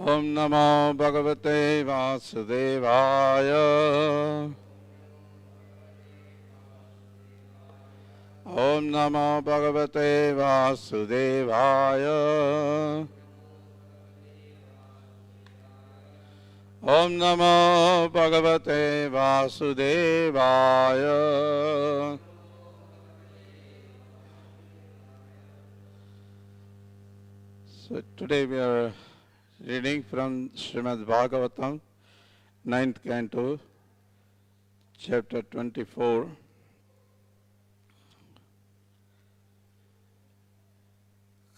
Om Namo Bhagavate Vasudevaya. Om Namo Bhagavate Vasudevaya. Om Namo Bhagavate Vasudevaya. So today we are reading from Srimad Bhagavatam, 9th canto, chapter 24.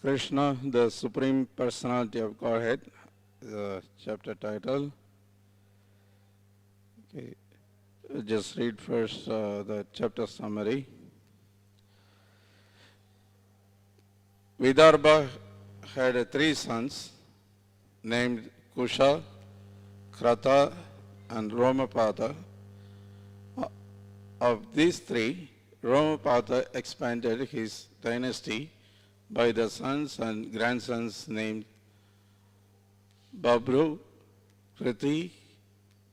Krishna, the Supreme Personality of Godhead, the chapter title. Okay. Just read first the chapter summary. Vidarbha had three sons named Kusha, Krata, and Romapada. Of these three, Romapada expanded his dynasty by the sons and grandsons named Babru, Kriti,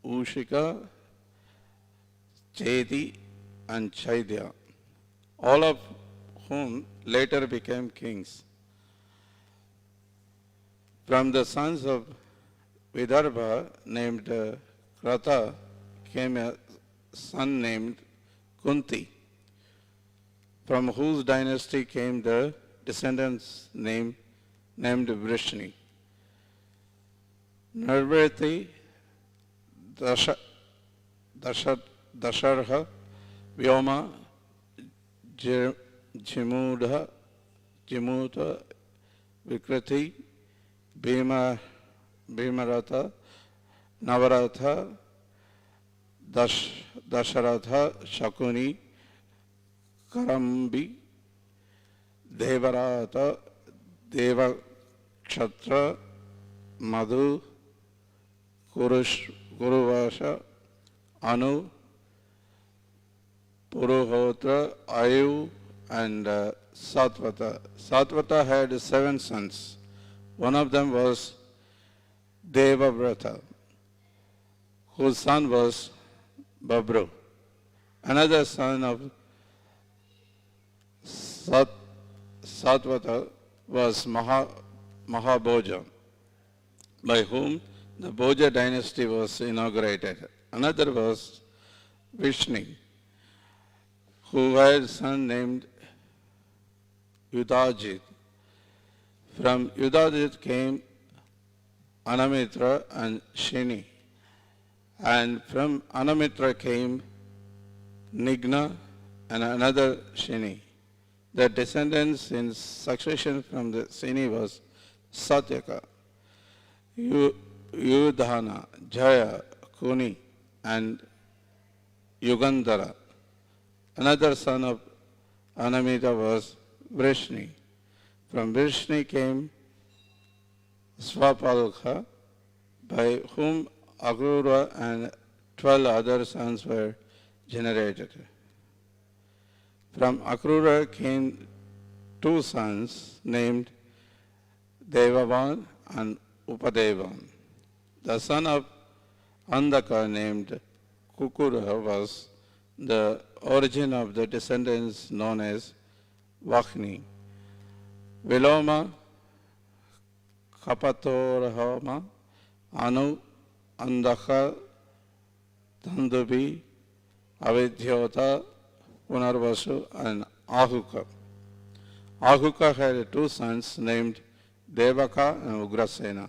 Ushika, Chedi, and Chaidya, all of whom later became kings. From the sons of Vidarbha named Krata came a son named Kunti, from whose dynasty came the descendants named Vrishni. Nirvriti, Dasharha, Vyoma, Jimuta, Vikriti, Bhimarata, Navaratha, Dasharatha, Shakuni, Karambi, Devarata, Devakshattra, Madhu, Kuruvasha, Anu, Puruhotra, Ayu, and Satvata. Satvata had 7 sons. One of them was Devavrata, whose son was Babru. Another son of Satvata was Mahabhoja, by whom the Bhoja dynasty was inaugurated. Another was Vishnu, who had a son named Yudhajit. From Yudhajit came Anamitra and Shini, and from Anamitra came Nigna and another Shini. The descendants in succession from the Shini was Satyaka, Yudhana, Jaya, Kuni, and Yugandhara. Another son of Anamita was Vrishni. From Vrishni came Svapalkha, by whom Akrura and 12 other sons were generated. From Akrura came 2 sons named Devavan and Upadevan. The son of Andaka named Kukura was the origin of the descendants known as Vakhni. Viloma, Kapatorahama, Anu, Andaka, Tandubi, Avidhyota, Punarvasu, and Ahuka. Ahuka had 2 sons named Devaka and Ugrasena.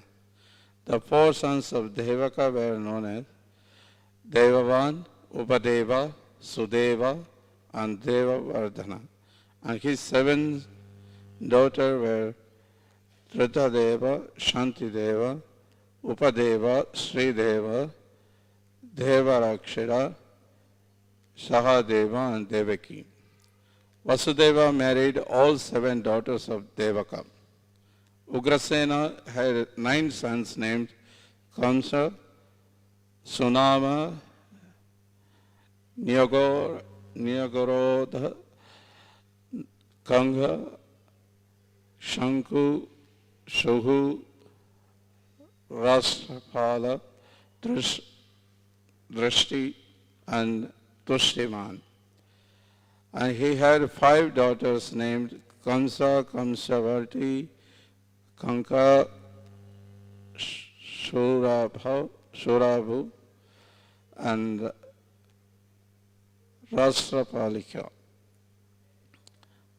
The 4 sons of Devaka were known as Devavan, Upadeva, Sudeva, and Devavardhana. And his 7 daughters were Dritadeva, Shantideva, Upadeva, Srideva, Devarakshira, Sahadeva, and Devaki. Vasudeva married all 7 daughters of Devaka. Ugrasena had 9 sons named Kamsa, Sunama, Nyagorodha, Kanga, Shanku, Shuhu, Rashtrapala, Drishti, and Tushtiman. And he had 5 daughters named Kamsa, Kamsavati, Kanka, Shurabhu, and Rashtrapalika.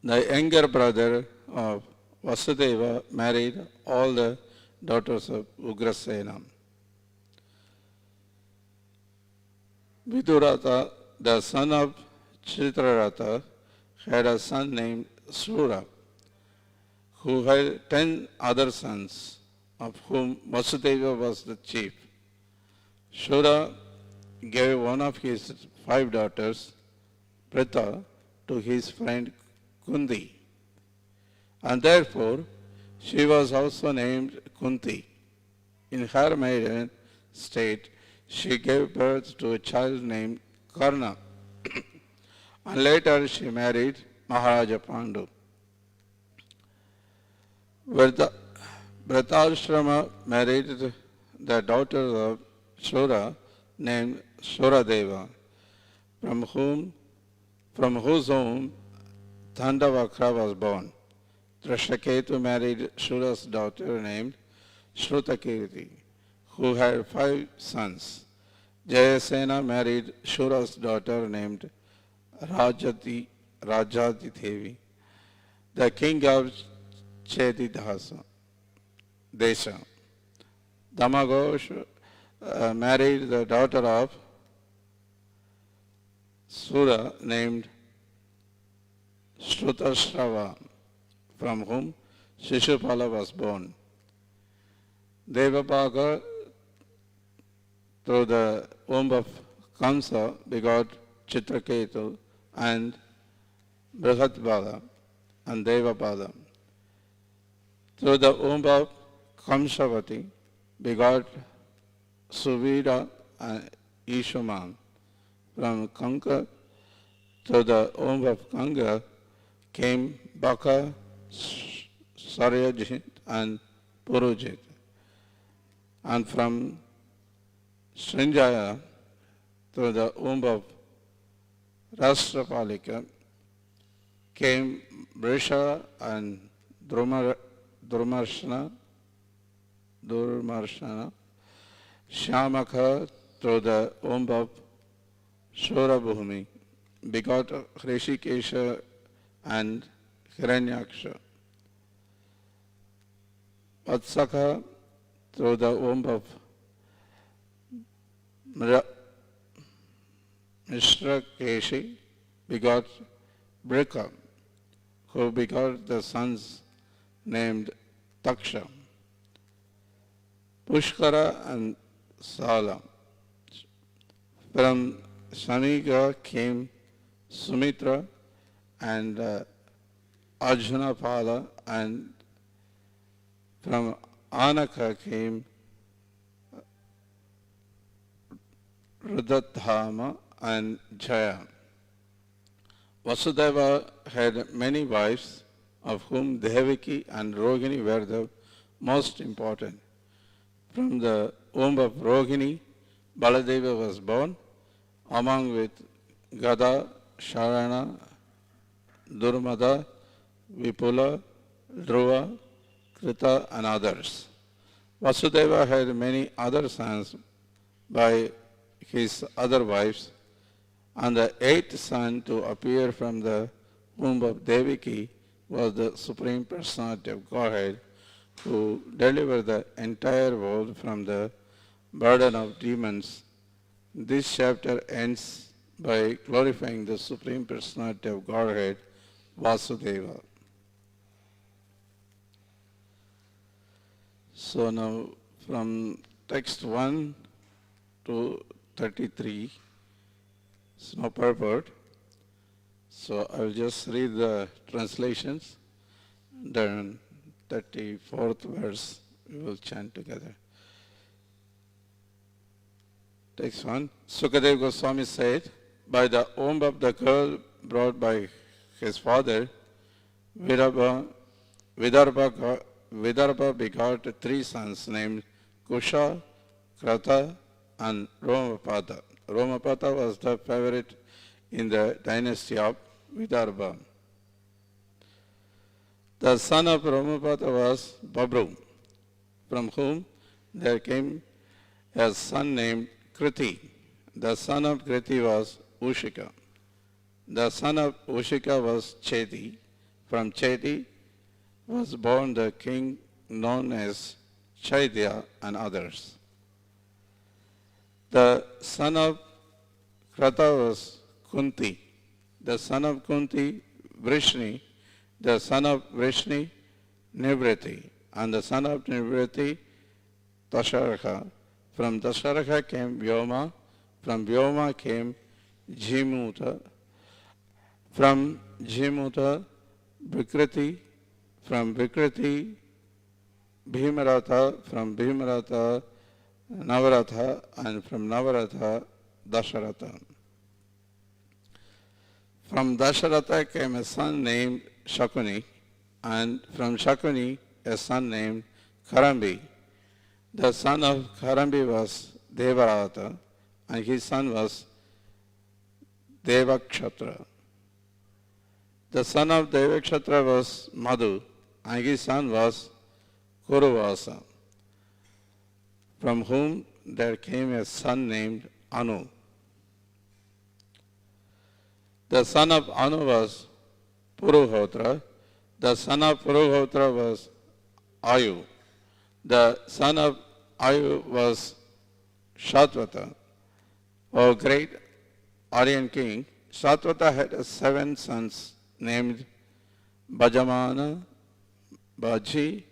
The younger brother of Vasudeva married all the daughters of Ugrasena. Viduratha, the son of Chitraratha, had a son named Sura, who had 10 other sons, of whom Vasudeva was the chief. Shura gave one of his 5 daughters, Pritha, to his friend Kundi, and therefore she was also named Kunti. In her maiden state, she gave birth to a child named Karna, and later she married Maharaja Pandu. Vratashrama married the daughter of Shura named Suradeva, from whose womb Thandavakra was born. Drashtaketu married Shura's daughter named Shrutakirti, who had 5 sons. Jayasena married Shura's daughter named Rajati Devi, the king of Dasa. Damagosh married the daughter of Sura named Shrutashrava, from whom Shishupala was born. Devapaka, through the womb of Kamsa, begot Chitraketu and Brihatpada and Devapada. Through the womb of Kamshavati, begot Suvira and Ishuman. From Kanka, through the womb of Kanga, came Baka, Saryajit and Purujit. And from Srinjaya, through the womb of Rashtrapalika, came Brisha and Durmarshana, Shyamaka, through the womb of Shurabhumi, begot Hrishikesha and Hiranyaksha. Vatsaka, through the womb of Mishrakeshi, begot Brika, who begot the sons named Taksha. Pushkara and Sala. From Shaniga came Sumitra and Arjunapala, and from Anaka came Rudathama and Jaya. Vasudeva had many wives, of whom Devaki and Rohini were the most important. From the womb of Rohini, Baladeva was born, along with Gada, Sharana, Durmada, Vipula, Dhruva, Krita, and others. Vasudeva had many other sons by his other wives, and the 8th son to appear from the womb of Devaki was the Supreme Personality of Godhead, who delivered the entire world from the burden of demons. This chapter ends by glorifying the Supreme Personality of Godhead, Vasudeva. So now from text 1 to 33, it's no purport. So I will just read the translations. Then 34th verse we will chant together. Text 1. Sukadeva Goswami said, by the womb of the girl brought by his father, Vidarbha begot 3 sons named Kusha, Krata, and Romapada. Romapada was the favorite in the dynasty of Vidarbha. The son of Romapada was Babru, from whom there came a son named Kriti. The son of Kriti was Ushika. The son of Ushika was Cheti. From Cheti was born the king known as Chaitya and others. The son of Krata was Kunti. The son of Kunti, Vrishni. The son of Vrishni, Nivriti. And the son of Nivriti, Dasharakha. From Dasharakha came Vyoma. From Vyoma came Jimuta. From Jimuta, Vikriti. From Vikriti, Bhimaratha. From Bhimaratha, Navaratha. And from Navaratha, Dasharatha. From Dasharatha came a son named Shakuni, and from Shakuni a son named Karambi. The son of Karambi was Devarata, and his son was Devakshatra. The son of Devakshatra was Madhu, and his son was Kuruvasa, from whom there came a son named Anu. The son of Anu was Puruhotra. The son of Puruhotra was Ayu. The son of Ayu was Shatvata. O great Aryan king, Shatvata had 7 sons named Bhajamana, Bhaji,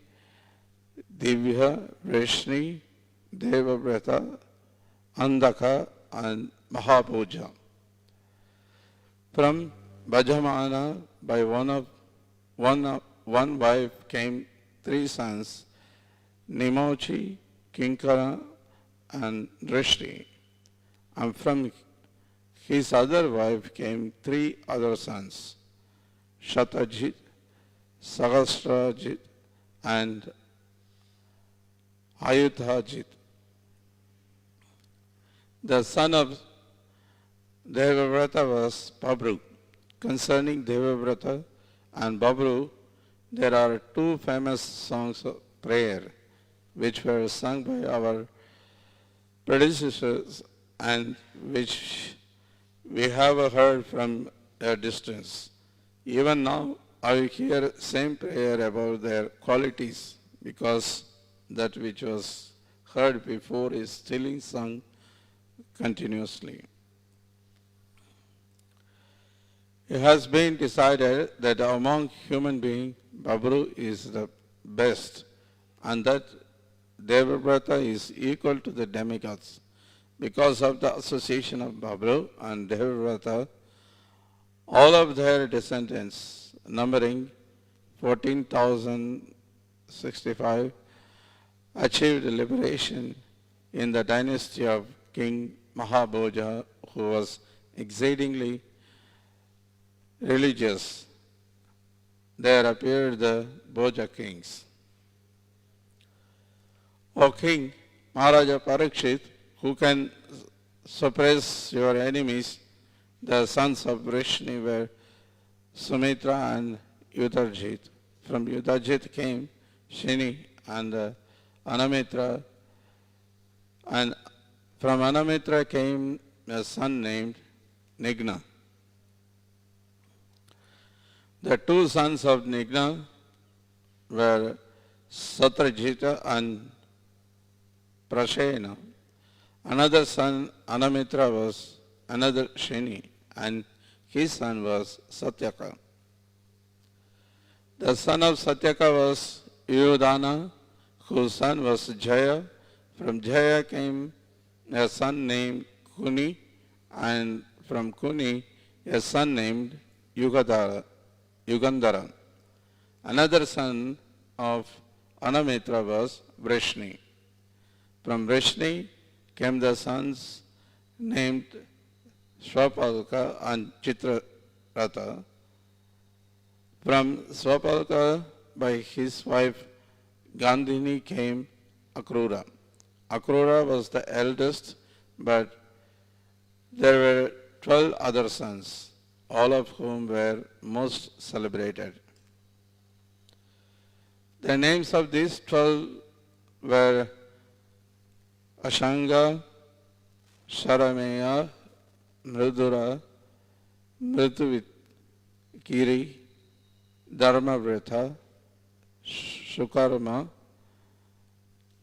Divya, Vrishni, Devavrata, Andaka, and Mahapuja. From Bhajamana, by one wife came 3 sons, Nimochi, Kinkara, and Drishti. And from his other wife came 3 other sons, Shatajit, Sahasrajit, and Ayudhajit. The son of Devavrata was Babru. Concerning Devavrata and Babru, there are 2 famous songs of prayer which were sung by our predecessors and which we have heard from a distance. Even now, I hear same prayer about their qualities because that which was heard before is still sung continuously. It has been decided that among human beings, Babru is the best and that Devavrata is equal to the demigods. Because of the association of Babru and Devavrata, all of their descendants, numbering 14,065, achieved liberation in the dynasty of King Mahabhoja, who was exceedingly religious. There appeared the Bhoja kings. O king, Maharaja Parikshit, who can suppress your enemies, the sons of Vrishni were Sumitra and Yudhajit. From Yudhajit came Shini and Anamitra, and from Anamitra came a son named Nigna. The 2 sons of Nigna were Satrajita and Prashena. Another son, Anamitra, was another Shini, and his son was Satyaka. The son of Satyaka was Yudana, whose son was Jaya. From Jaya came a son named Kuni, and from Kuni a son named Yugandhara. Another son of Anamitra was Vrishni. From Vrishni came the sons named Swapalka and Chitrarata. From Swapalka by his wife Gandhini came Akrura. Akrura was the eldest, but there were 12 other sons, all of whom were most celebrated. The names of these 12 were Ashanga, Sharameya, Mridura, Mritukiri, Dharmavrita, Sukarma,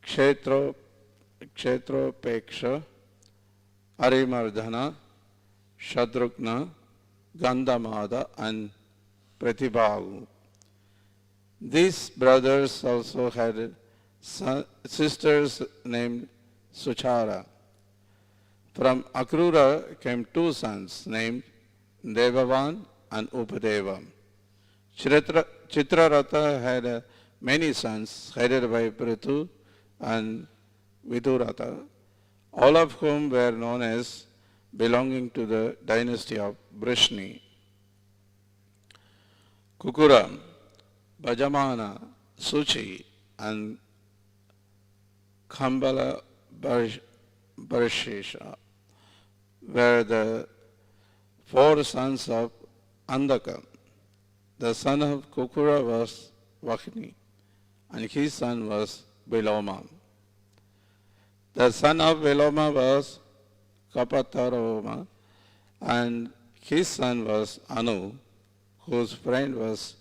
Kshetropeksha, Arimardhana, Shatrugna, Gandhamada, and Pratibhavu. These brothers also had sisters named Suchara. From Akrura came two sons named Devavan and Upadeva. Chitraratha had many sons headed by Prithu and Viduratha, all of whom were known as belonging to the dynasty of Brishni. Kukura, Bajamana, Suchi, and Khambala Barshesha were the four sons of Andaka. The son of Kukura was Vakni, and his son was Viloma. The son of Viloma was Kapataroma, and his son was Anu, whose friend was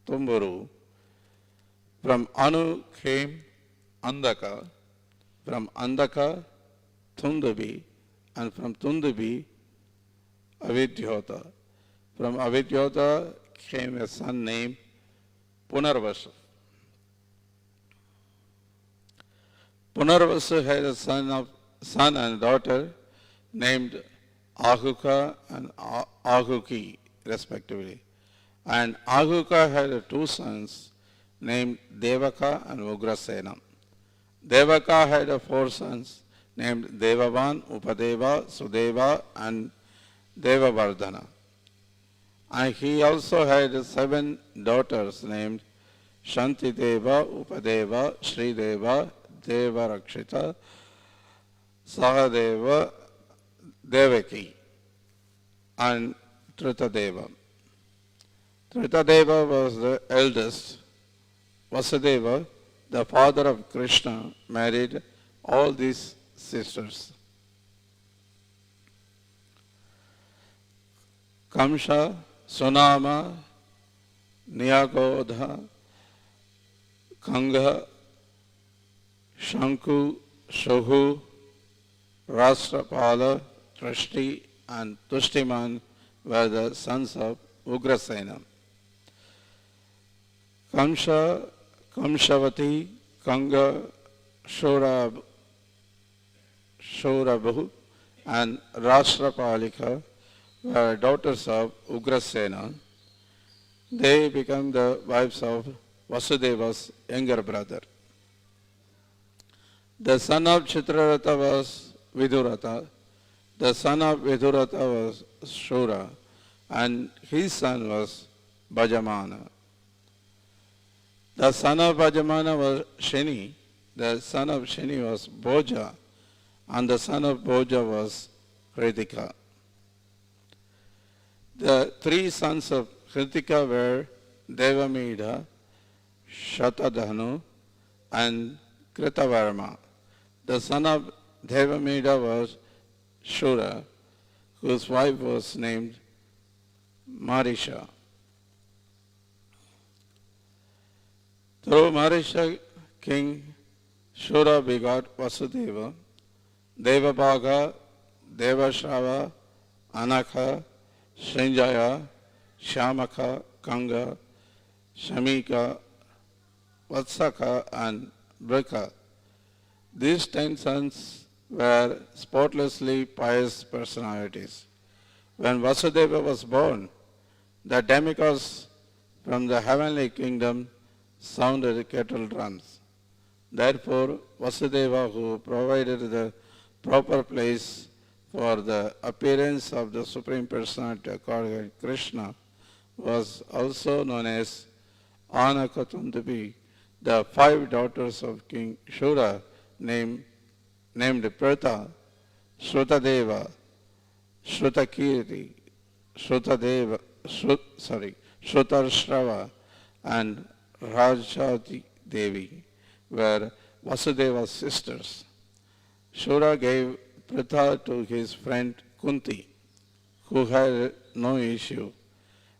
Tumburu. From Anu came Andaka, from Andaka Tundubi, and from Tundubi Avidyota. From Avidyota came a son named Punarvasu. Punarvasu had a son and daughter named Ahuka and Ahuki, respectively. And Ahuka had two sons named Devaka and Ugrasena. Devaka had four sons named Devavan, Upadeva, Sudeva, and Devavardhana. And he also had 7 daughters named Shantideva, Upadeva, Srideva, Devarakshita, Sahadeva, Devaki, and Tritadeva. Tritadeva was the eldest. Vasudeva, the father of Krishna, married all these sisters. Kamsha, Sunama, Niyagodha, Kanga, Shanku, Shohu, Rashtrapala, Trishti, and Tushtiman were the sons of Ugrasena. Kamsha, Kamshavati, Kanga, Shorabu, and Rashtrapalika were daughters of Ugrasena. They became the wives of Vasudeva's younger brother. The son of Chitraratha was Viduratha. The son of Viduratha was Shura, and his son was Bajamana. The son of Bajamana was Sheni. The son of Sheni was Boja, and the son of Boja was Hritika. The 3 sons of Hritika were Devamida, Shatadhanu, and Kritavarma. The son of Devamida was Shura, whose wife was named Marisha. Through Marisha, King Shura begot Vasudeva, Devabhaga, Devashrava, Anakha, Sanjaya, Shamaka, Kanga, Shamika, Vatsaka, and Brika. These 10 sons were spotlessly pious personalities. When Vasudeva was born, the demigods from the heavenly kingdom sounded kettle drums. Therefore, Vasudeva, who provided the proper place for the appearance of the Supreme Personality of Godhead, Krishna, was also known as Anakatundubi. The 5 daughters of King Shura, named named Pratha, Shrutadeva, Shrutakirti, Shrutarshava, and Rajati Devi were Vasudeva's sisters. Shura gave Pratha to his friend Kunti, who had no issue,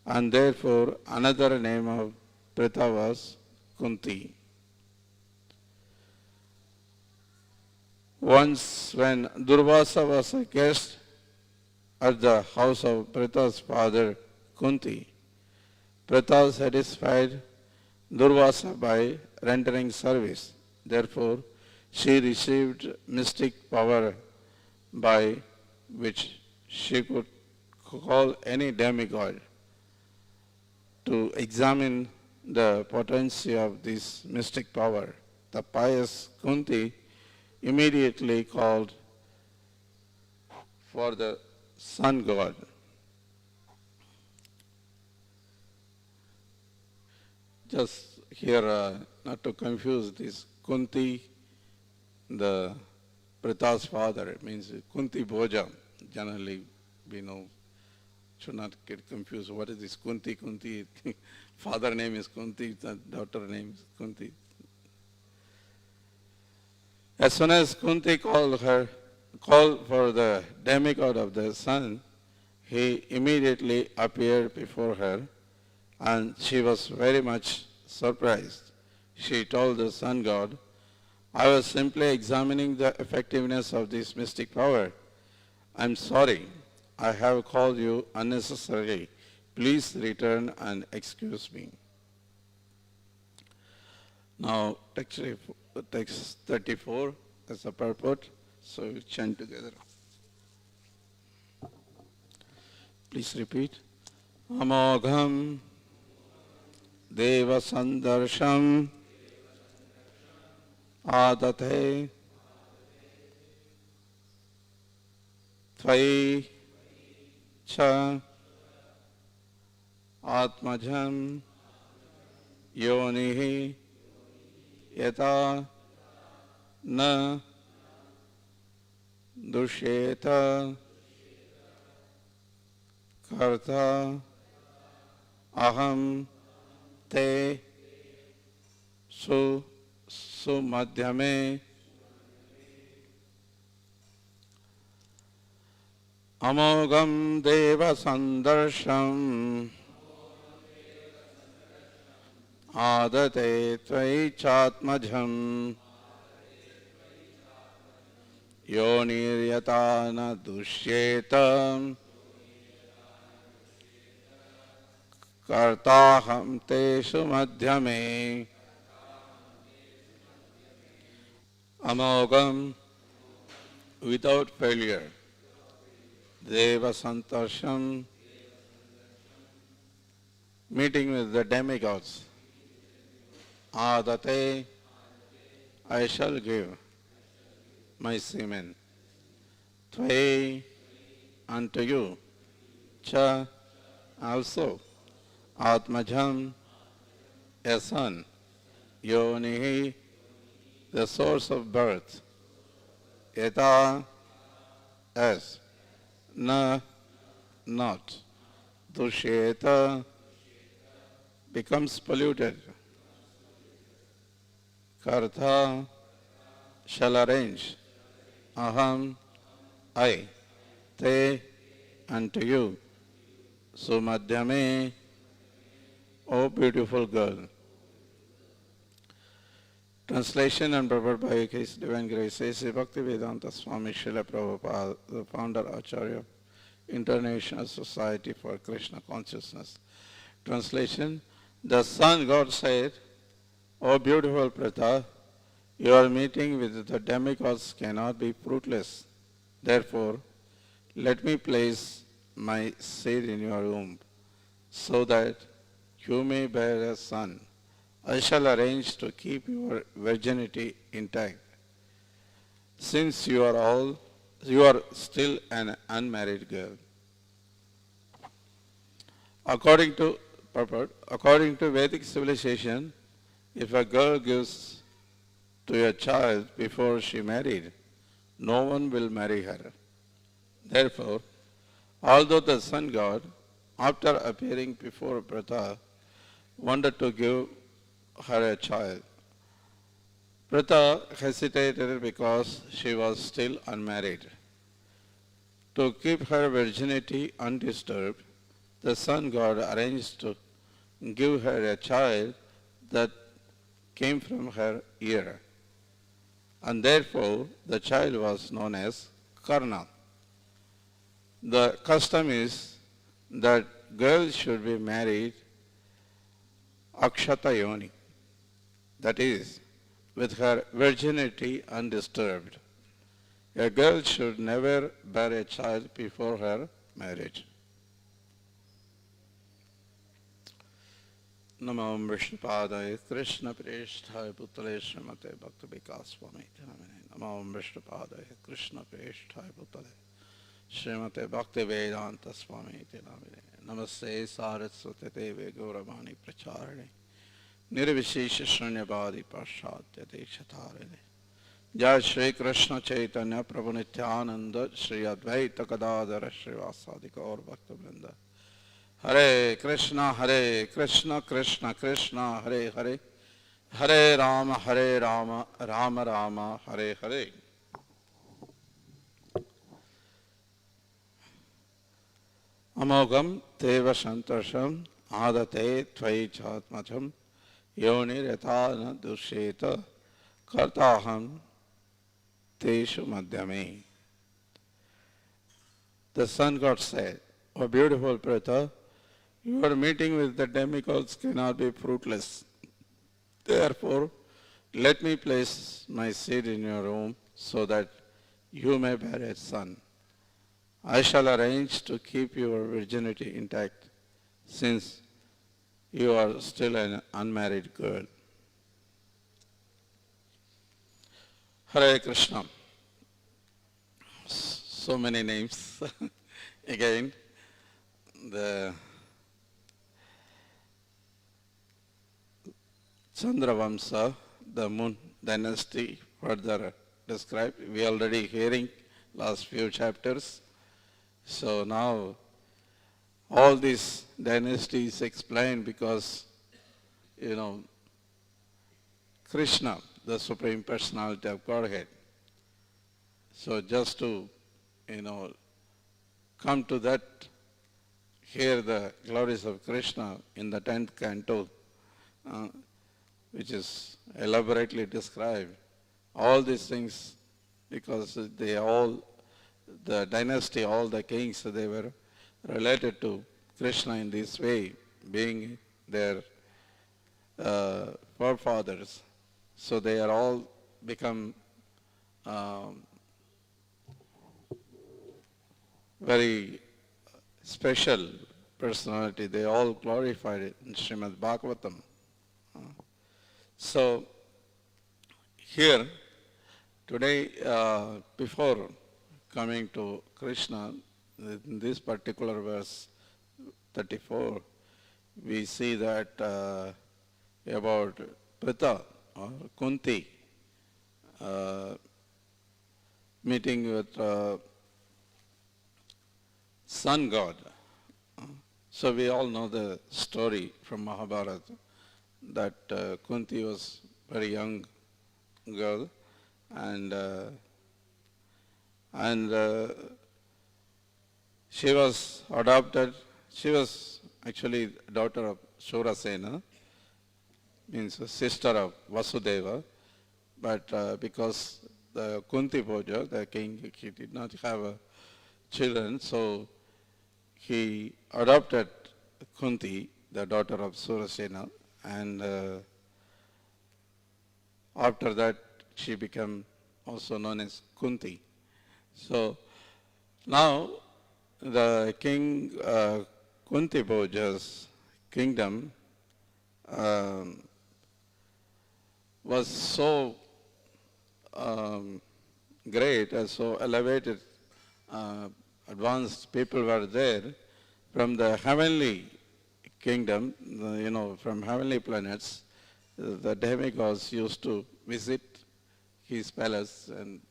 and therefore another name of Pratha was Kunti. Once when Durvasa was a guest at the house of Pratha's father Kunti, Pratha satisfied Durvasa by rendering service. Therefore, she received mystic power by which she could call any demigod. To examine the potency of this mystic power, the pious Kunti immediately called for the sun god. Just here, not to confuse this, Kunti, the Pratha's father, it means Kunti Bhoja. Generally, we know, should not get confused. What is this Kunti? Kunti, father name is Kunti, the daughter name is Kunti. As soon as Kunti called for the demigod of the sun, he immediately appeared before her, and she was very much surprised. She told the sun god, "I was simply examining the effectiveness of this mystic power. I'm sorry, I have called you unnecessarily. Please return and excuse me." Now, text 34 as a purport, so we chant together. Please repeat. Amogham Deva Sandarsham Adate Tvai Cha Atmajam Yonihi Yata Na Dusheta Karta Aham Te Sumadhyame Amogam Deva Sandarsham Adate Tvai Chatmajham Yoniryatana Dushyeta Kartaham Te Sumadhyame Amogam without failure. Deva Santarsham, meeting with the demigods. Adate, I shall give my semen. Tvai, unto you. Cha, also. Atmajam, a son. Yonihi, the source of birth. Yata, as. Na, not. Dusheta, becomes polluted. Kartha, shall arrange. Aham, I. Te, unto you. Sumadhyame, O beautiful girl. Translation and purport by His Divine Grace A.C. Bhaktivedanta Swami Srila Prabhupada, the founder Acharya, International Society for Krishna Consciousness. Translation: The sun god said, "O beautiful Pratha, your meeting with the demigods cannot be fruitless. Therefore, let me place my seed in your womb, so that you may bear a son. I shall arrange to keep your virginity intact. Since you are still an unmarried girl." According to Vedic civilization, if a girl gives to a child before she married, no one will marry her. Therefore, although the sun god, after appearing before Pratha, wanted to give her a child, Pratha hesitated because she was still unmarried. To keep her virginity undisturbed, the sun god arranged to give her a child that came from her ear, and therefore the child was known as Karna. The custom is that girls should be married akshatayoni, that is, with her virginity undisturbed. A girl should never bear a child before her marriage. Namo Vishnupadaya Krishna Preshthaya Putale Srimate Bhakti Vikas Swami Namo Vishnupadaya Krishna Preshthaya Putale Srimate Bhakti Vedanta Swami Namaste Saraswate Deve Gauravani Pracharane Nirvishesha Shunyavadi Paschatya Deshatarane Jai Shri Krishna Chaitanya Prabhu Nityananda Shri Advaita Gadadhara Srivasadi Gaur Bhakta Vrinda Hare Krishna Krishna Krishna Hare Hare Hare Rama Rama Rama Hare Hare. Amogam Teva Santosham Adate Tvai Chatmacham Yoni Retana Dusheta Kartaham Teshu Madhyame. The sun god said, O beautiful Pratha, your meeting with the demigods cannot be fruitless. Therefore, let me place my seed in your womb so that you may bear a son. I shall arrange to keep your virginity intact since you are still an unmarried girl. Hare Krishna. So many names. Again, the Chandravamsa, the moon dynasty, further described. We already hearing last few chapters. So now all these dynasties explained because, Krishna, the Supreme Personality of Godhead. So just to, come to that, hear the glories of Krishna in the 10th canto, which is elaborately described. All these things, because the dynasty, all the kings, they were related to Krishna in this way, being their forefathers. So they are all become very special personality. They all glorified it in Srimad Bhagavatam. So here, today, before coming to Krishna, in this particular verse 34, we see that about Pritha or Kunti meeting with sun god. So we all know the story from Mahabharata that Kunti was a very young girl and she was adopted. She was actually daughter of Shurasena, means a sister of Vasudeva, but because the Kunti Bhoja, the king, he did not have children, so he adopted Kunti, the daughter of Surasena, and after that she became also known as Kunti. So now the king Kunti Bhoja's kingdom was so great and so elevated, advanced people were there from the heavenly kingdom, from heavenly planets. The demigods used to visit his palace and,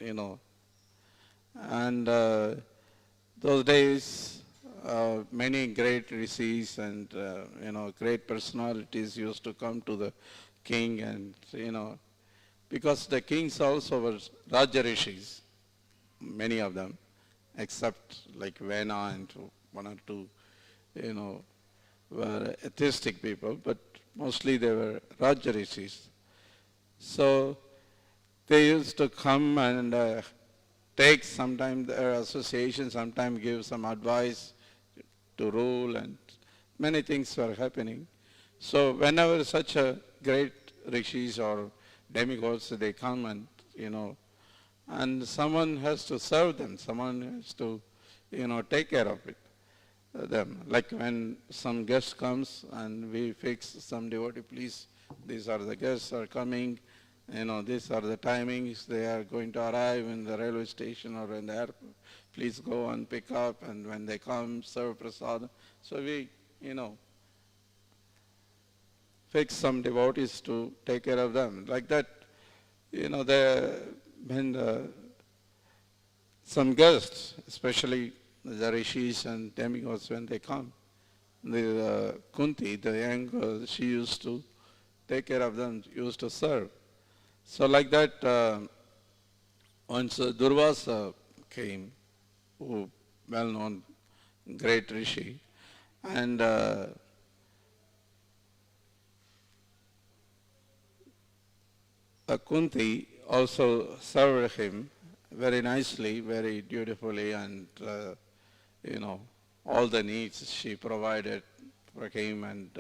And those days, many great rishis and, great personalities used to come to the king and, because the kings also were Raja rishis, many of them, except like Vena and one or two, you know, were atheistic people, but mostly they were Raja rishis. So they used to come and take sometimes their association, sometimes give some advice to rule, and many things were happening. So whenever such a great rishis or demigods, they come and, and someone has to serve them, someone has to, take care of it, them. Like when some guest comes and we fix some devotee, please, these are the guests are coming, these are the timings they are going to arrive in the railway station or in the airport. Please go and pick up, and when they come, serve prasad. So we, fix some devotees to take care of them. Like that, when some guests, especially the rishis and demigods, when they come, the Kunti, the young girl, she used to take care of them, used to serve. So like that, once Durvasa came, who well-known great rishi, and Kunti also served him very nicely, very dutifully, and all the needs she provided for him, and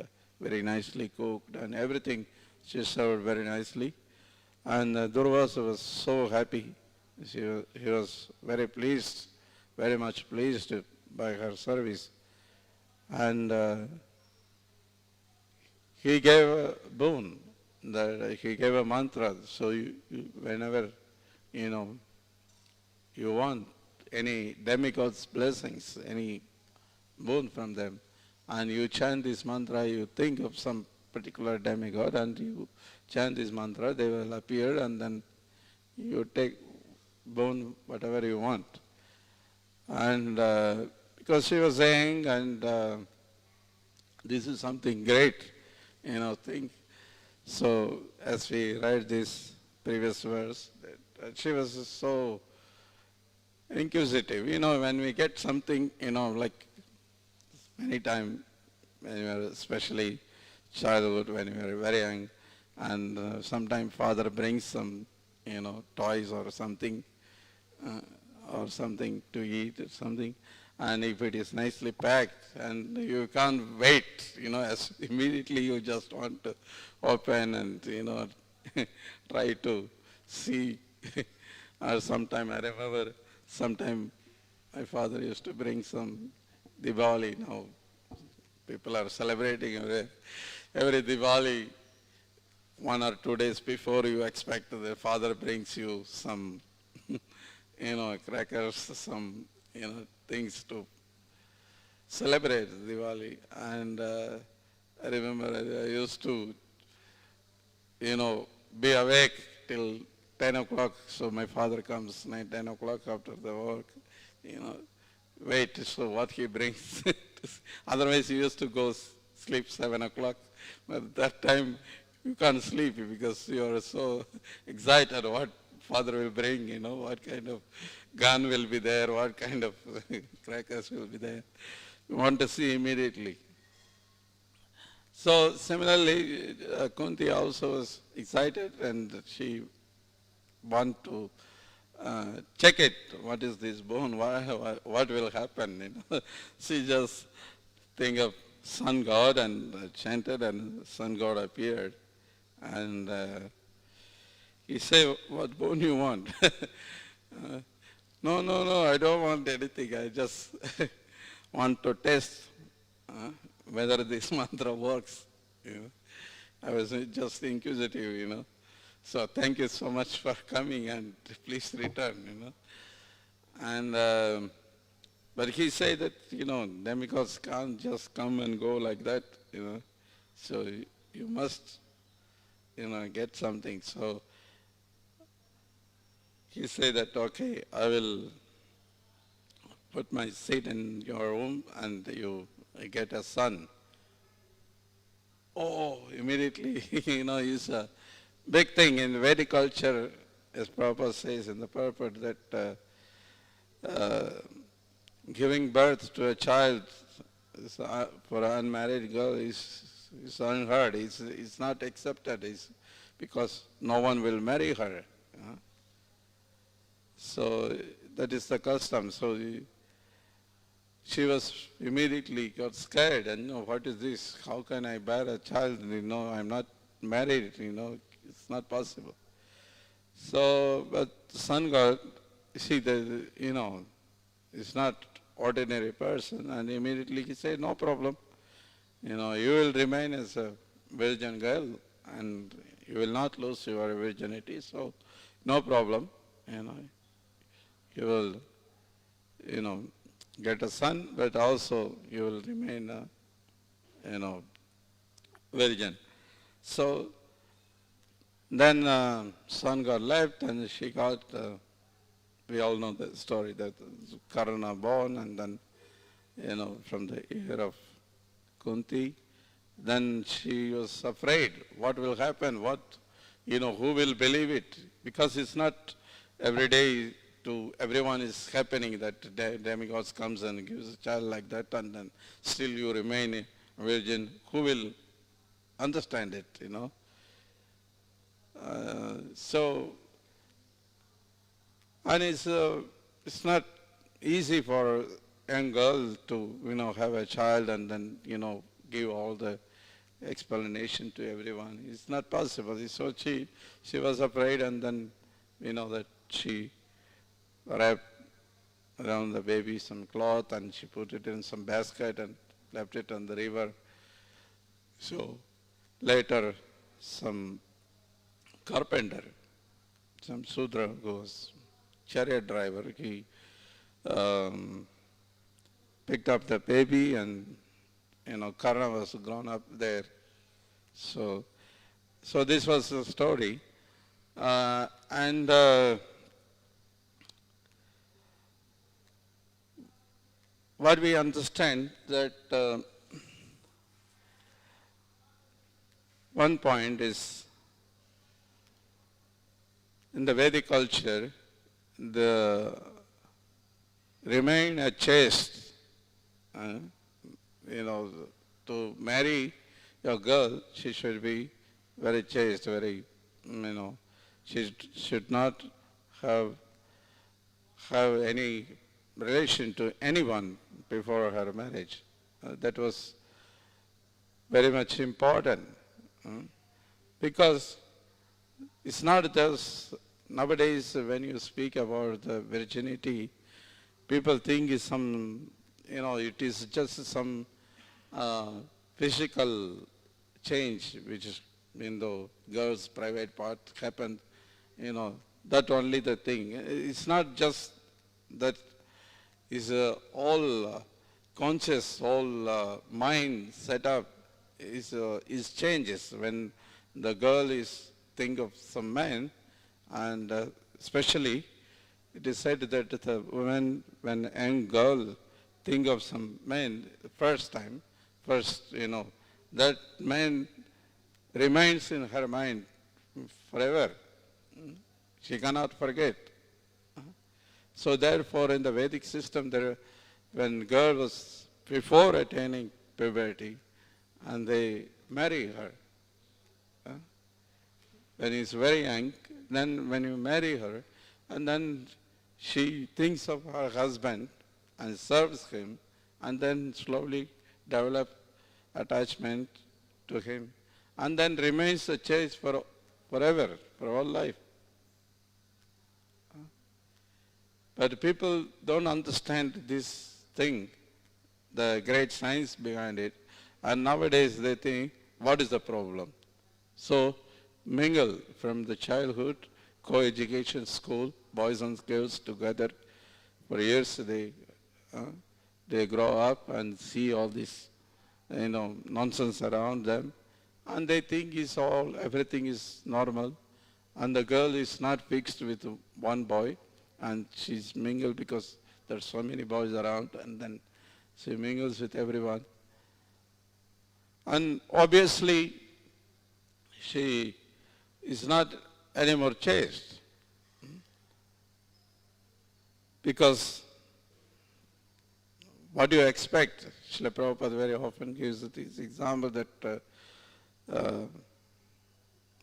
very nicely cooked, and everything she served very nicely. And Durvasa was so happy. He was very pleased, very much pleased by her service. And he gave a boon, he gave a mantra. So whenever, you want any demigod's blessings, any boon from them, and you chant this mantra, you think of some particular demigod and you chant this mantra, they will appear, and then you take boon whatever you want. And because she was saying, and this is something great, thing. So as we read this previous verse, that she was so inquisitive. When we get something, like many times, when you are especially childhood, when you are very young, and sometimes father brings some, toys or something to eat or something, and if it is nicely packed, and you can't wait, as immediately you just want to open and, try to see. Or sometime I remember, sometime my father used to bring some Diwali. Now people are celebrating every Diwali. 1 or 2 days before, you expect the father brings you some, crackers, some, things to celebrate Diwali. And I remember I used to, be awake till 10 o'clock. So my father comes 9, 10 o'clock after the work, wait, so what he brings. Otherwise, he used to go sleep 7 o'clock. But that time, you can't sleep because you are so excited what father will bring, what kind of gun will be there, what kind of crackers will be there. You want to see immediately. So similarly, Kunti also was excited, and she want to check it. What is this bone? What will happen? She just think of sun god and chanted, and sun god appeared. And he said, what bone you want? No, I don't want anything. I just want to test whether this mantra works. I was just inquisitive. So thank you so much for coming, and please return. And but he said that demigods can't just come and go like that. So you must get something. So he said that, okay, I will put my seed in your womb and you get a son. Oh, immediately, it's a big thing in Vedic culture, as Prabhupada says in the purport, that uh, giving birth to a child for an unmarried girl is unheard. It's not accepted. Because no one will marry her. So that is the custom. So she was immediately got scared and, what is this? How can I bear a child? I'm not married, it's not possible. So, but the son got, it's not ordinary person, and immediately he said, no problem. You will remain as a virgin girl and you will not lose your virginity, so no problem. You will, get a son, but also you will remain virgin. So then son got left and she got, we all know the story, that Karna born, and then, from the ear of Kunti, then she was afraid. What will happen? Who will believe it? Because it's not every day to everyone is happening that demigods comes and gives a child like that, and then still you remain a virgin. Who will understand it, So, and it's not easy for a young girl to, have a child and then, give all the explanation to everyone. It's not possible. So she was afraid, and then, that she wrapped around the baby some cloth and she put it in some basket and left it on the river. So later some carpenter, some Sudra who was chariot driver, he picked up the baby, and Karna was grown up there. So this was the story. And what we understand that one point is, in the Vedic culture, the remain a chaste, to marry your girl, she should be very chaste, very, she should not have any relation to anyone before her marriage. That was very much important, because it's not just nowadays when you speak about the virginity, people think it's some, it is just some physical change which is in the girl's private part happened, that only the thing. It's not just that, is all conscious, all mind set up is changes when the girl is think of some man, and especially it is said that the woman, when a young girl think of some man first time, that man remains in her mind forever. She cannot forget. So therefore, in the Vedic system, when girl was before attaining puberty, and they marry her, when he's very young, then when you marry her, and then she thinks of her husband and serves him, and then slowly develop attachment to him, and then remains a chaste forever, for all life. But people don't understand this thing, the great science behind it, and nowadays they think, what is the problem? So mingle from the childhood, co-education school, boys and girls together for years. They grow up and see all this, nonsense around them, and they think everything is normal, and the girl is not fixed with one boy, and she's mingled because There's so many boys around, and then she mingles with everyone. And obviously, she is not anymore chaste, because what do you expect? Srila Prabhupada very often gives this example that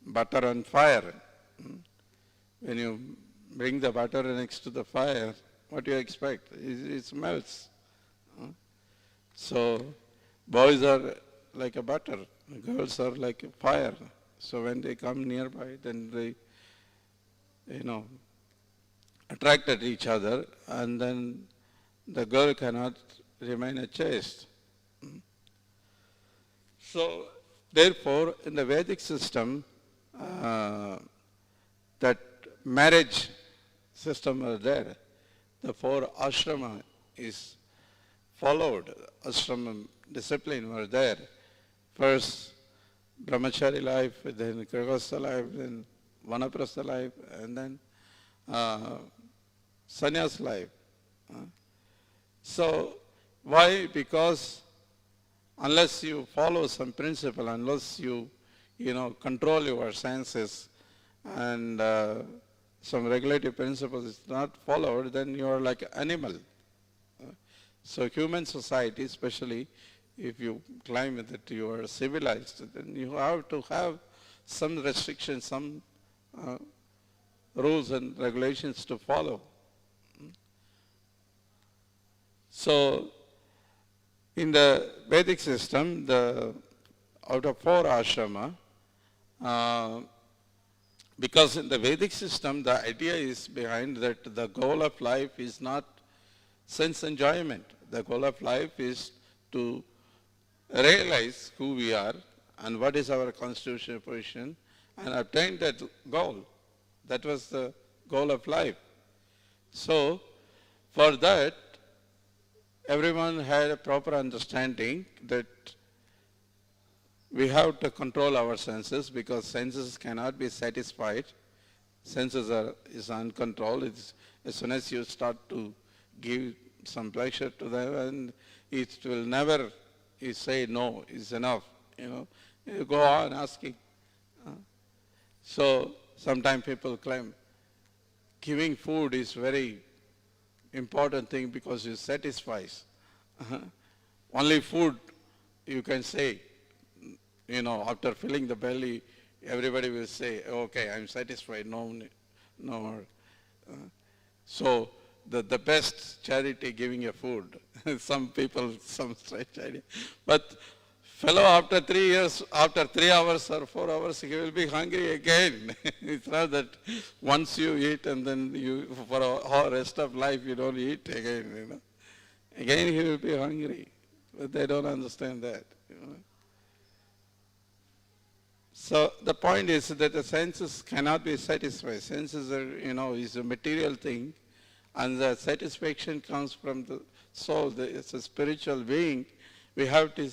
butter on fire. When you bring the butter next to the fire, what do you expect? It melts. So boys are like a butter, girls are like a fire. So when they come nearby, then they, attract at each other, and then the girl cannot remain a chaste. So therefore, in the Vedic system, that marriage system was there. The 4 ashrama is followed. Ashrama discipline was there. First, brahmachari life, then grihastha life, then vanaprastha life, and then sannyas life. So why? Because unless you follow some principle, unless you control your senses, and some regulative principles is not followed, then you are like an animal. So human society, especially if you claim that you are civilized, then you have to have some restrictions, some rules and regulations to follow. So in the Vedic system, out of 4 ashrama, because in the Vedic system, the idea is behind that the goal of life is not sense enjoyment. The goal of life is to realize who we are and what is our constitutional position and attain that goal. That was the goal of life. So for that, everyone had a proper understanding that we have to control our senses, because senses cannot be satisfied. Senses is uncontrolled. As soon as you start to give some pleasure to them, and it will never, you say no, is enough. You go on asking. So sometimes people claim giving food is very important thing because it satisfies. Only food you can say. After filling the belly, everybody will say, okay, I'm satisfied, no more. So the best charity, giving a food. Some people, some strange idea. But fellow, after 3 years, after 3 hours or 4 hours, he will be hungry again. It's not that once you eat and then for the rest of life you don't eat again, Again he will be hungry. But they don't understand that, So the point is that the senses cannot be satisfied. Senses are, is a material thing, and the satisfaction comes from the soul. It's a spiritual being. We have to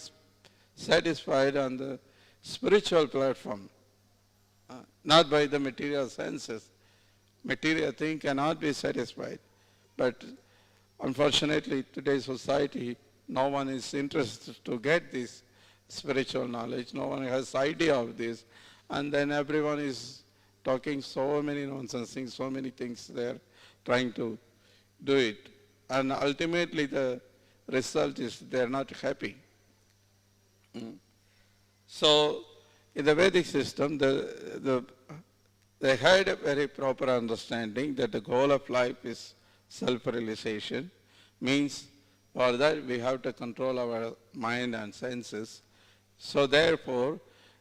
satisfied on the spiritual platform, not by the material senses. Material thing cannot be satisfied. But unfortunately, today's society, no one is interested to get this spiritual knowledge. No one has idea of this. And then everyone is talking so many nonsense things, so many things they're trying to do it. And ultimately the result is they're not happy. So in the Vedic system, they had a very proper understanding that the goal of life is self-realization. Means for that we have to control our mind and senses. So therefore,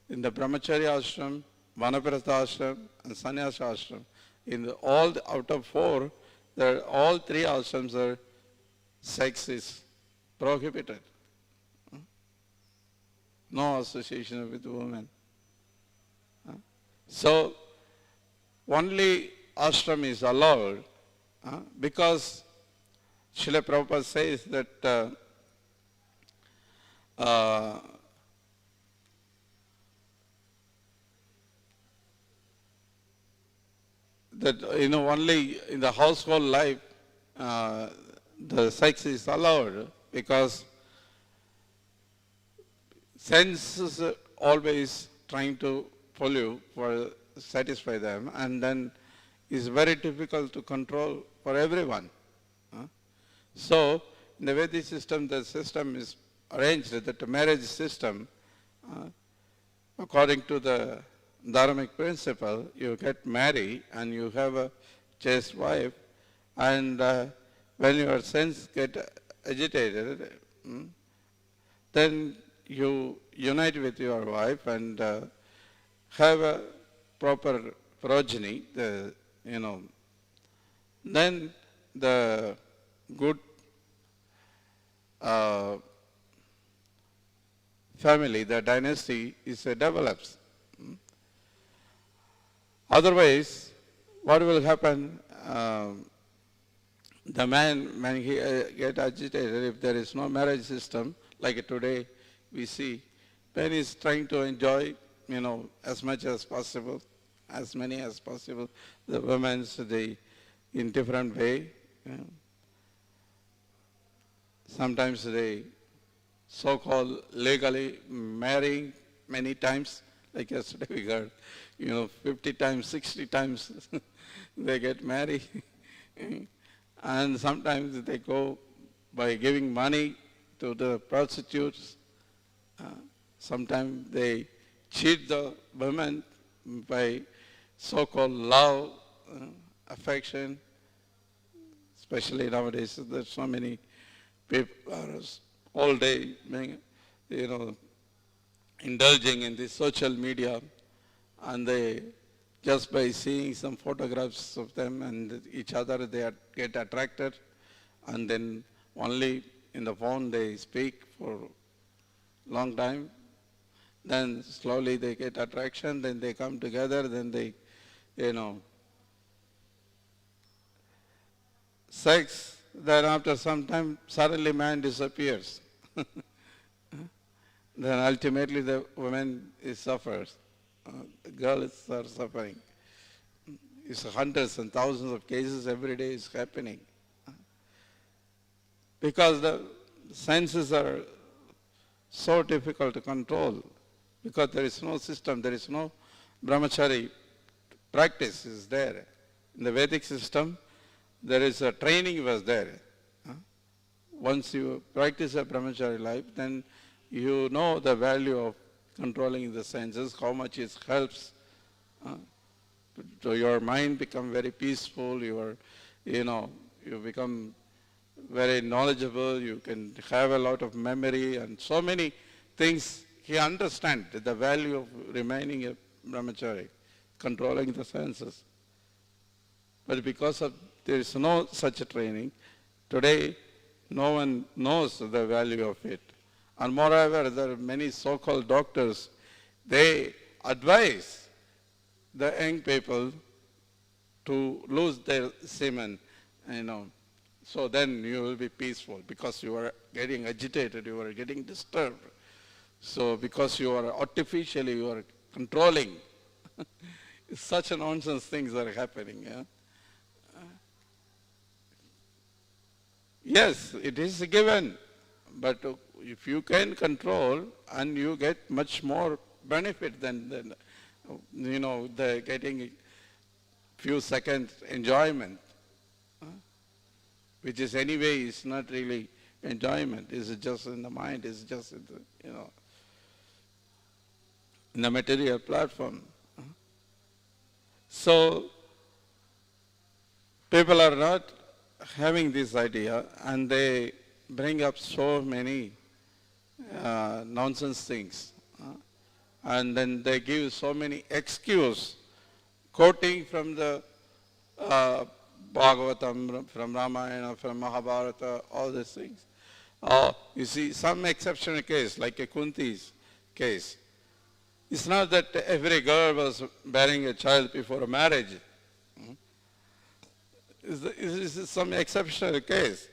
in the brahmacharya ashram, vanaprastha ashram, and sannyasa ashram, out of 4, all 3 ashrams are sex is prohibited. No association with women. So only ashram is allowed because Srila Prabhupada says that only in the household life the sex is allowed because sense is always trying to pull you for satisfy them, and then is very difficult to control for everyone. So in the Vedic system, the system is arranged that the marriage system, according to the dharmic principle, you get married and you have a chaste wife, and when your sense get agitated, then you unite with your wife and have a proper progeny, then the good family, the dynasty is develops. Otherwise, what will happen? The man, when he get agitated, if there is no marriage system, like today we see, man is trying to enjoy, as much as possible, as many as possible, the women's, in different way. Sometimes they so-called legally marrying many times, like yesterday we heard, 50 times, 60 times they get married. And sometimes they go by giving money to the prostitutes. Sometimes they cheat the women by so-called love, affection. Especially nowadays, there's so many people are all day, indulging in this social media, and they just by seeing some photographs of them and each other, they get attracted, and then only in the phone they speak for a long time. Then slowly they get attraction, then they come together, then they, sex, then after some time, suddenly man disappears. Then ultimately the woman suffers. The girls are suffering. It's hundreds and thousands of cases every day is happening. Because the senses are so difficult to control. Because there is no system, there is no brahmachari practice is there. In the Vedic system, there is a training was there. Once you practice a brahmachari life, then you know the value of controlling the senses, how much it helps. So your mind become very peaceful, you become very knowledgeable, you can have a lot of memory and so many things. He understands the value of remaining a brahmachari, controlling the senses. But because of there is no such a training, today no one knows the value of it. And moreover, there are many so-called doctors, they advise the young people to lose their semen, so then you will be peaceful because you are getting agitated, you are getting disturbed. So because you are artificially, you are controlling. Such a nonsense things are happening. Yeah? Yes, it is given, but if you can control and you get much more benefit than the getting few seconds enjoyment, which is anyway is not really enjoyment, is just in the mind, is just in the, in the material platform. So people are not having this idea, and they bring up so many nonsense things. And then they give so many excuses, quoting from the Bhagavatam, from Ramayana, from Mahabharata, all these things. You see, some exceptional case, like a Kunti's case, it's not that every girl was bearing a child before a marriage. It's some exceptional case.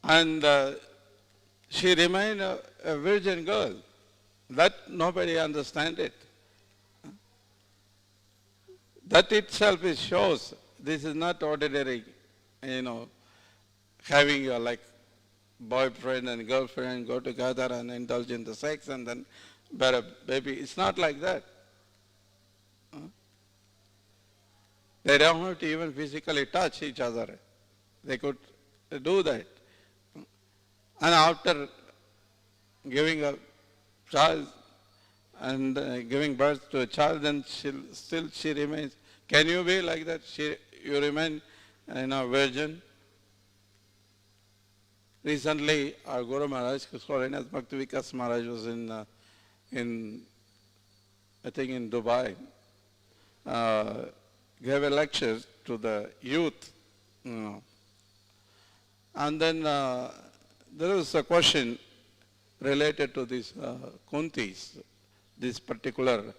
And she remained a virgin girl. That nobody understands it. That itself shows this is not ordinary, having your like boyfriend and girlfriend go together and indulge in the sex and then bear a baby. It's not like that. They don't have to even physically touch each other. They could do that. And after giving a child and giving birth to a child, then she remains. Can you be like that? You remain virgin. Recently, our Guru Maharaj, Holiness Bhakti Vikas Maharaj was in I think in Dubai, gave a lecture to the youth, and then there was a question related to this Kunti's, this particular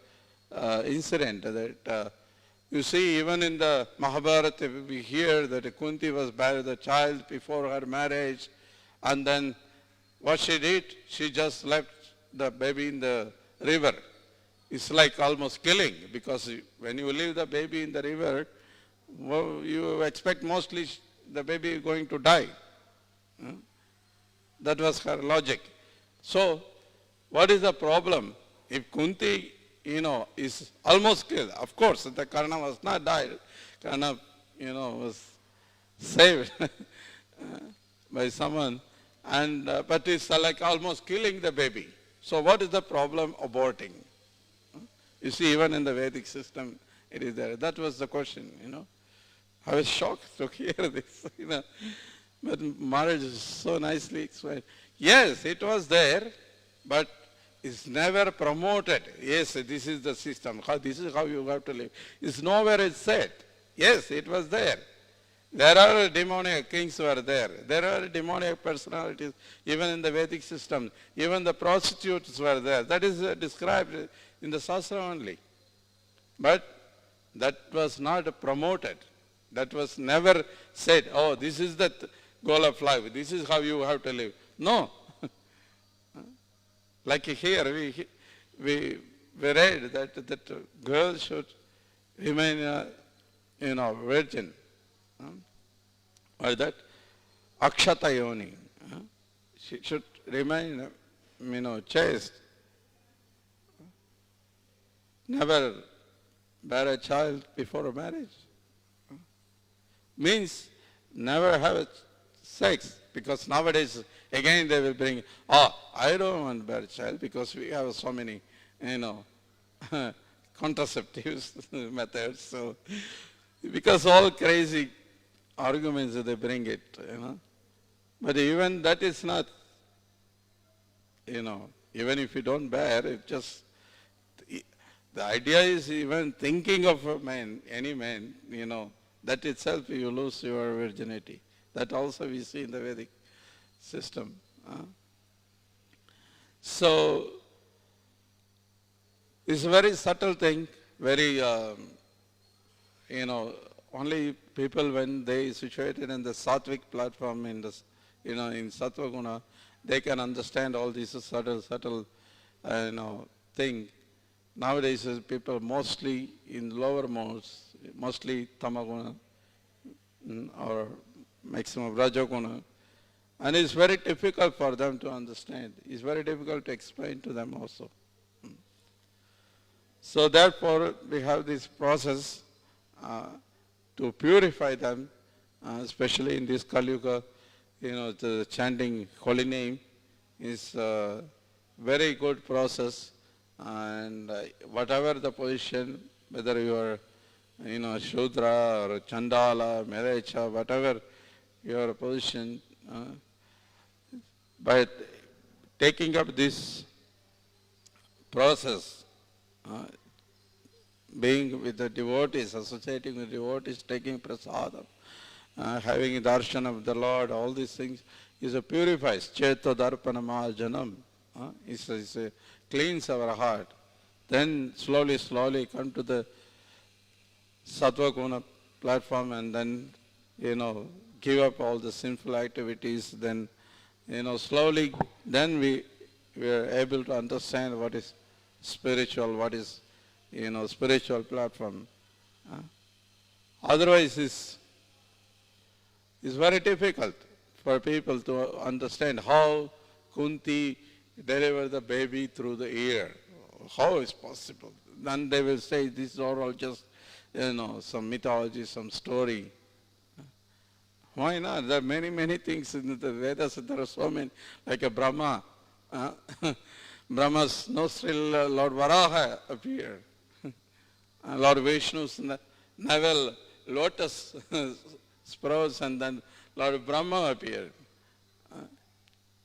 incident that you see even in the Mahabharata we hear that Kunti was buried the child before her marriage, and then what she did, she just left the baby in the river. It's like almost killing, because when you leave the baby in the river, you expect mostly the baby is going to die. That was her logic. So, what is the problem? If Kunti, is almost killed, of course, the Karna was not died. Karna, was saved by someone, and but it's like almost killing the baby. So, what is the problem? Aborting. You see, even in the Vedic system, it is there. That was the question, I was shocked to hear this, But Maharaj is so nicely explained. Yes, it was there, but it's never promoted. Yes, this is the system. This is how you have to live. It's nowhere it's said. Yes, it was there. There are demoniac kings who are there. There are demoniac personalities, even in the Vedic system. Even the prostitutes were there. That is described in the Shastra only. But that was not promoted. That was never said, oh, this is the goal of life. This is how you have to live. No. Like here, we read that girls should remain, virgin. Or that Akshatayoni. She should remain, chaste. Never bear a child before marriage. Means never have sex, because nowadays again they will bring, I don't want to bear a child because we have so many, contraceptives methods. So because all crazy arguments they bring it, But even that is not, even if you don't bear, it just, the idea is even thinking of a man, any man, that itself you lose your virginity. That also we see in the Vedic system. So, it's a very subtle thing, very, only people when they situated in the Sattvic platform, in Sattva Guna, they can understand all these subtle, thing. Nowadays, people mostly in lower modes, mostly Tamaguna or maximum Rajaguna, and it's very difficult for them to understand. It's very difficult to explain to them also. So therefore, we have this process to purify them, especially in this Kali Yuga. The chanting holy name is a very good process, and whatever the position, whether you are, Shudra or Chandala, Merecha, whatever your position, by taking up this process, being with the devotees, associating with devotees, taking prasadam, having darshan of the Lord, all these things, is a purifies. Cheto darpana majanam. It's a cleans our heart. Then slowly come to the Sattva Guna platform, and then, give up all the sinful activities. Then, slowly, then we are able to understand what is spiritual, what is, spiritual platform. Otherwise, it's very difficult for people to understand how Kunti delivered the baby through the ear. How is possible? Then they will say these are all just, some mythology, some story. Why not? There are many, many things in the Vedas. There are so many, like a Brahma. Brahma's nostril, Lord Varaha appeared. Lord Vishnu's navel, lotus sprouts, and then Lord Brahma appeared.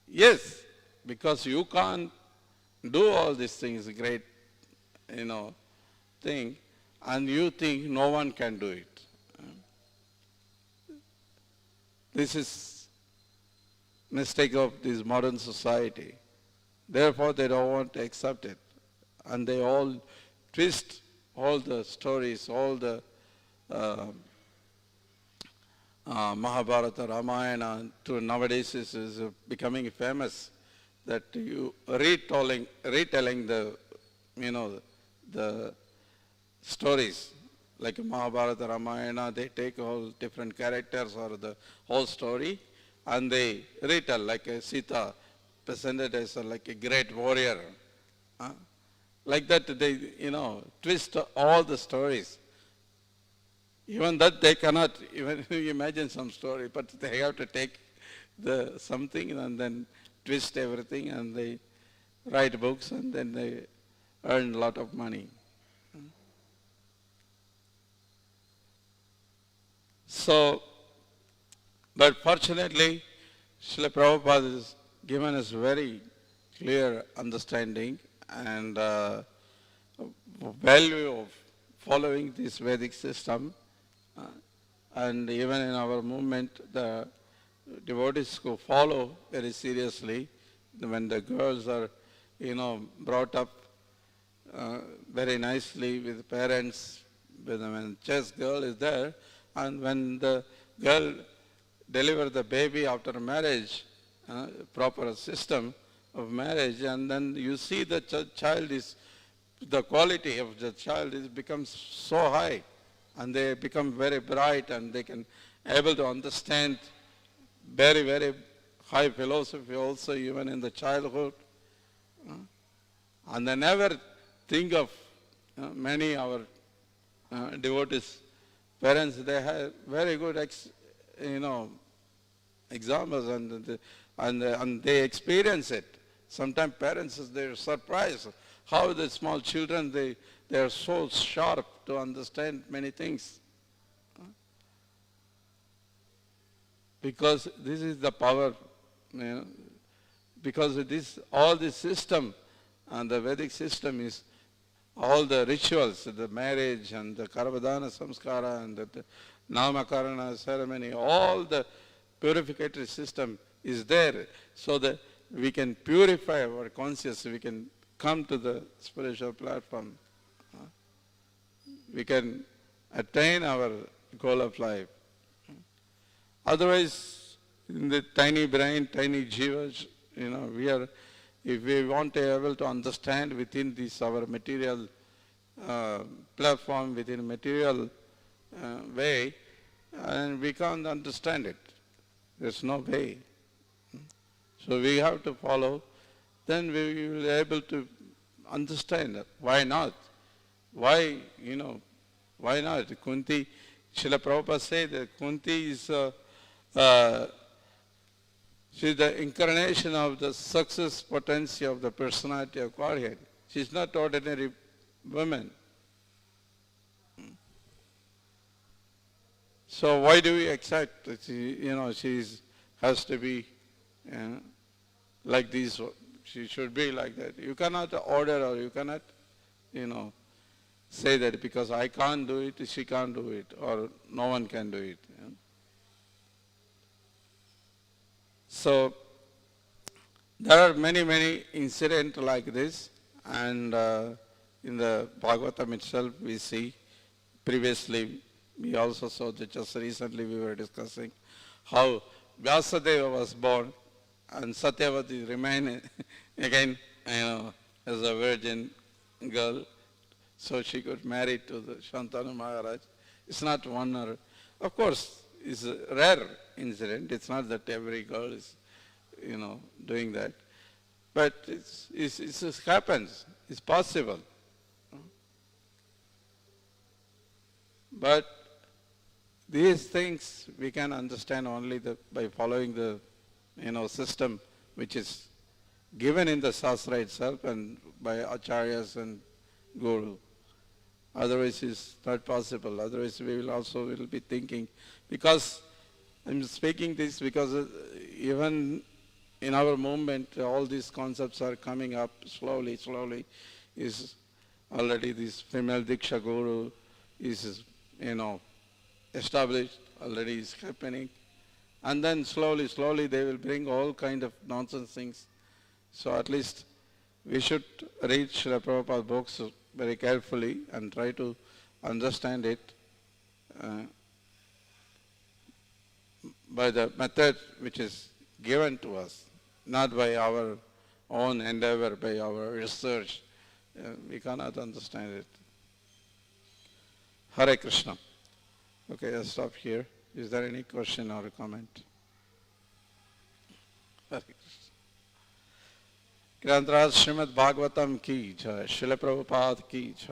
Yes, because you can't do all these things, great, thing, and you think no one can do it. This is mistake of this modern society. Therefore, they don't want to accept it. And they all twist all the stories, all the Mahabharata, Ramayana, to nowadays is becoming famous, that you retelling the, the stories, like Mahabharata, Ramayana, they take all different characters or the whole story, and they retell, like Sita presented as like a great warrior. Like that they, twist all the stories. Even that they cannot even imagine some story, but they have to take something and then twist everything, and they write books, and then they earn a lot of money. So, but fortunately, Srila Prabhupada has given us very clear understanding and value of following this Vedic system. And even in our movement, the devotees who follow very seriously, when the girls are, brought up very nicely with parents, when just girl is there, and when the girl delivers the baby after marriage, proper system of marriage, and then you see the child is, the quality of the child becomes so high, and they become very bright, and they can able to understand very, very high philosophy also even in the childhood. And they never think of many our devotees, parents, they have very good examples, and they experience it. Sometimes parents, they're surprised how the small children, they are so sharp to understand many things. Because this is the power, because all this system, and the Vedic system is all the rituals, the marriage and the Karvadana Samskara and the Namakarana ceremony, all the purificatory system is there, so that we can purify our consciousness, we can come to the spiritual platform. We can attain our goal of life. Otherwise, in the tiny brain, tiny jivas, if we want to be able to understand within this our material platform, within material way, and we can't understand it. There's no way. So we have to follow, then we will be able to understand that. Why not? Why, why not? Kunti, Srila Prabhupada said that Kunti is she's the incarnation of the success potential of the personality of Godhead. She's not ordinary woman. So why do we accept that she has to be like this? She should be like that. You cannot order, or you cannot, say that because I can't do it, she can't do it, or no one can do it. So there are many, many incidents like this, and in the Bhagavatam itself we see, previously we also saw that just recently we were discussing how Vyasadeva was born and Satyavati remained again, as a virgin girl, so she got married to the Shantanu Maharaj. It's not one or, of course, it's a rare incident. It's not that every girl is, doing that. But it just happens. It's possible. But these things we can understand only by following the, system which is given in the Shastra itself and by Acharyas and Guru. Otherwise it's not possible. Otherwise we will be thinking, because I'm speaking this because even in our movement all these concepts are coming up slowly, is already this female Diksha Guru is, established, already is happening. And then slowly they will bring all kind of nonsense things. So at least we should read Srila Prabhupada books very carefully and try to understand it by the method which is given to us, not by our own endeavor, by our research. We cannot understand it. Hare Krishna. Okay, I'll stop here. Is there any question or comment? Hare Krishna. ग्रंथराज Shrimad Bhagavatam की जय, श्रील प्रभुपाद की जय।